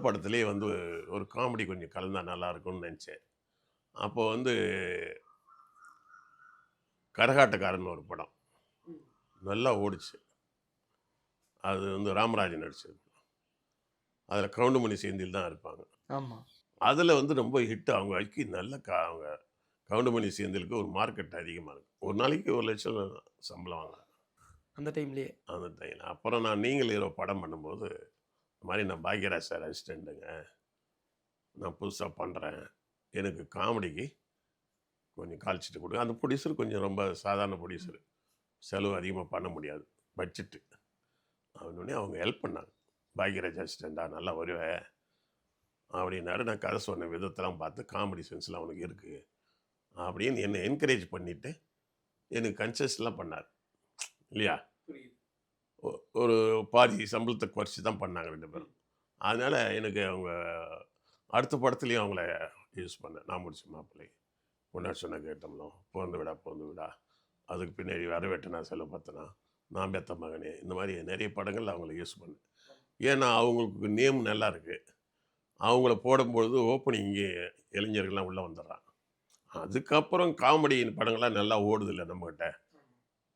படத்திலேயே வந்து ஒரு காமெடி கொஞ்சம் கலந்தா நல்லாயிருக்கும்னு நெனச்சேன். அப்போ வந்து கரகாட்டக்காரன்னு ஒரு படம். நல்லா ஓடுச்சு. அது வந்து ராமராஜன் நடிச்சது. அதில கவுண்டமணி செந்தில் தான் இருப்பாங்க. ஆமா. அதில வந்து ரொம்ப ஹிட் அவங்க நல்ல அவங்க கவுண்டமணி செந்திலுக்கு ஒரு மார்க்கெட் அதிகமா இருக்கு. ஒரு நாளைக்கு 1,00,000 சம்பளம் வாங்குறாங்க. அந்த டைம்லயே. அந்த டைம்ல. அப்புறம் நான் நீங்கள் ஹீரோ படம் பண்ணும்போது, இந்த மாரி நான் பாக்யராஜ் சார் அசிஸ்டன்ட்டுங்க. நான் புதுசா பண்றேன். எனக்கு காமெடிக்கு கொஞ்சம் கால் ஷீட் குடுங்க. அந்த புரொடியூசர் கொஞ்சம் ரொம்ப சாதாரண புரொடியூசர். செலவு அதிகமா பண்ண முடியாது. பட்ஜெட்டு. அப்படின்னோனே அவங்க ஹெல்ப் பண்ணாங்க. பாக்யராஜ் அசிஸ்டன்ட்டா நல்லா வருவ அப்படின்னாரு. நான் கதை சொன்ன விதத்தெல்லாம் பார்த்து காமெடி சென்ஸ்லாம் அவனுக்கு இருக்கு. அப்படின்னு என்ன என்கரேஜ் பண்ணிட்டு, எனக்கு கன்செஷன்லாம் பண்ணாரு. இல்லையா? புரியுது. ஒ ஒரு பாதி சம்பளத்த குறைச்சு தான் பண்ணாங்க 2 பேரும். அதனால எனக்கு அவங்க அடுத்த படத்துலயும் அவங்கள யூஸ் பண்ணேன். நான் முடிச்ச மாப்பிள்ளை, பொன்னார் சொன்னா கேட்டோம்லாம், பொறந்து விடா பொறந்து விடா, அதுக்கு பின்னாடி வரவேட்டனா செலவு பார்த்தனா, நான் பெத்த மகனே, இந்த மாரி நெறைய படங்கள்ல அவங்கள யூஸ் பண்ணேன். ஏன்னா அவங்களுக்கு நேம் நல்லா இருக்கு. அவங்கள போடும்பொழுது ஓப்பனிங்கு இளைஞர்கள்லாம் உள்ள வந்துடுறாங்க. அதுக்கப்புறம் காமெடி படங்கள்லாம் நல்லா ஓடுதுல்ல நம்மகிட்ட.